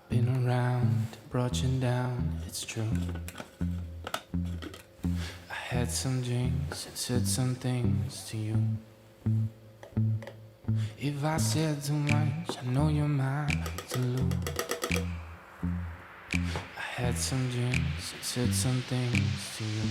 Been around, brought you down, it's true. I had some drinks and said some things to you. If I said too much, I know you're mine to lose. I had some drinks and said some things to you.